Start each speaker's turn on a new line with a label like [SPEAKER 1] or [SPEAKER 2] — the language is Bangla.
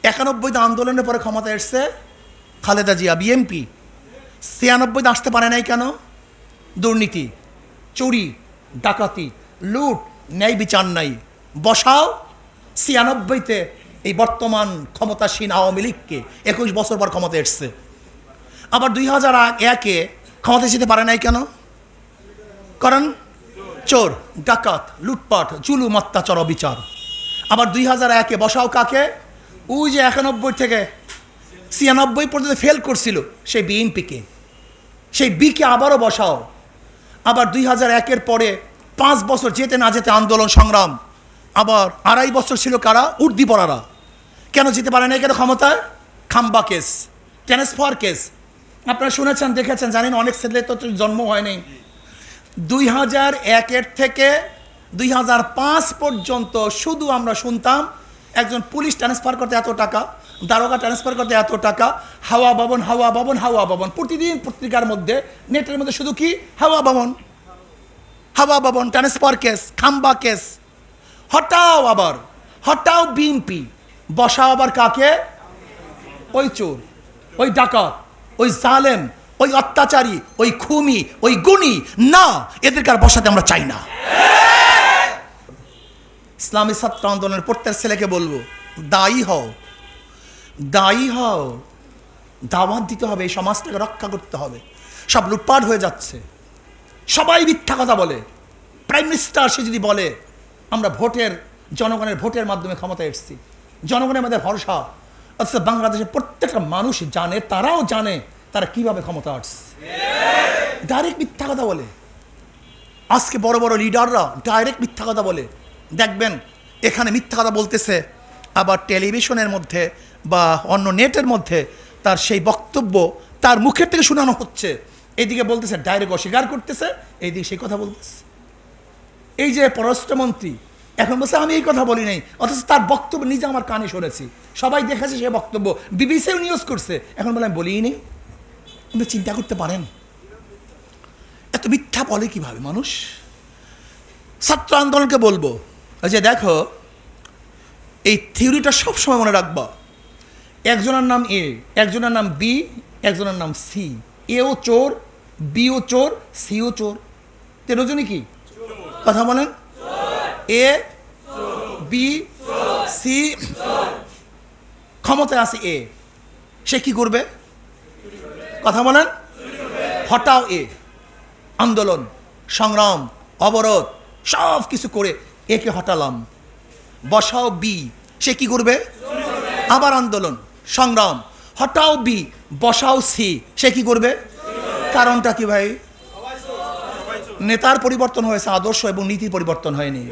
[SPEAKER 1] 91তে আন্দোলনের পরে ক্ষমতা এসছে খালেদা জিয়া, বিএনপি। 96তে আসতে পারে নাই কেন? দুর্নীতি, চুরি, ডাকাতি, লুট, ন্যায় বিচার নাই। বসাও 96তে এই বর্তমান ক্ষমতাসীন আওয়ামী লীগকে, 21 বছর পর ক্ষমতা এসছে। আবার 2001-এ ক্ষমতা যেতে পারে নাই কেন? কারণ চোর, ডাকাত, লুটপাট, জুলুম, অত্যাচার, অবিচার। আবার 2001-এ বসাও কাকে? ওই যে 91 থেকে 96 পর্যন্ত ফেল করছিল সেই বিএনপিকে, সেই বিকে আবারও বসাও। আবার 2001-এর পরে 5 বছর যেতে না যেতে আন্দোলন সংগ্রাম। আবার 2.5 বছর ছিল কারা? উর্দি পড়ারা। কেন যেতে পারে না কেন ক্ষমতায়? খাম্বা কেস, ট্রান্সফার কেস। আপনারা শুনেছেন, দেখেছেন, জানেন, অনেক ছেলে তো জন্ম হয়নি। 2001-এর থেকে 2005 পর্যন্ত শুধু আমরা শুনতাম একজন পুলিশ ট্রান্সফার করতে এত টাকা, দারোগা ট্রান্সফার করতে এত টাকা, হাওয়া ভবন, হাওয়া ভবন, হাওয়া ভবন। প্রতিদিন পত্রিকার মধ্যে, নেটের মধ্যে শুধু কি হাওয়া ভবন, হাওয়া ভবন, ট্রান্সফার কেস, খাম্বা কেস। হটাও বিএনপি, বসাও আবার কাকে? ওই চোর, ওই ডাকাত, ওই জালেম, ওই অত্যাচারী, ওই খুনি, ওই গুণী। না, এদেরকে আর বসাতে আমরা চাই না। ইসলামী ছাত্র আন্দোলনের প্রত্যেক ছেলেকে বলবো, দায়ী হও, দাওয়াত দিতে হবে, এই সমাজটাকে রক্ষা করতে হবে। সব লুটপাট হয়ে যাচ্ছে, সবাই মিথ্যা কথা বলে। প্রাইম মিনিস্টার সে যদি বলে আমরা জনগণের ভোটের মাধ্যমে ক্ষমতা এসেছি, জনগণের মধ্যে ভরসা, অথচ বাংলাদেশের প্রত্যেকটা মানুষ জানে, তারাও জানে তারা কিভাবে ক্ষমতা আসছে। ডাইরেক্ট মিথ্যা কথা বলে। আজকে বড় বড় লিডাররা ডাইরেক্ট মিথ্যা কথা বলে। দেখবেন এখানে মিথ্যা কথা বলতেছে, আবার টেলিভিশনের মধ্যে বা অন্য নেটের মধ্যে তার সেই বক্তব্য তার মুখের থেকে শোনানো হচ্ছে। এইদিকে বলতেছে, ডাইরেক্ট অস্বীকার করতেছে, এইদিকে সেই কথা বলতেছে। এই যে পররাষ্ট্রমন্ত্রী এখন বলছে আমি এই কথা বলি নাই, অথচ তার বক্তব্য নিজে আমার কানে শুনেছি, সবাই দেখেছে সে বক্তব্য, বিবিসিও নিউজ করছে, এখন বলে আমি বলিই নি। আপনি চিন্তা করতে পারেন এত মিথ্যা বলে কিভাবে মানুষ? ছাত্র আন্দোলনকে বলবো যে দেখো, এই থিওরিটা সবসময় মনে রাখবা। একজনের নাম এ, একজনের নাম বি, একজনের নাম সি। এও চোর, বিও চোর, সিও চোর। তেরোজনই কি কথা বলেন? এ, বি, সি। ক্ষমতায় আছে এ, সে কি করবে? কথা বলেন? হটাও এ, আন্দোলন, সংগ্রাম, অবরোধ সব কিছু করে একে হটালাম। বসাও বি, সে কি করবে? আবার আন্দোলন, সংগ্রাম, হটাও বি, বসাও সি, সে কি করবে? কারণটা কি ভাই? নেতার পরিবর্তন হয়েছে, আদর্শ এবং নীতির পরিবর্তন হয়নি।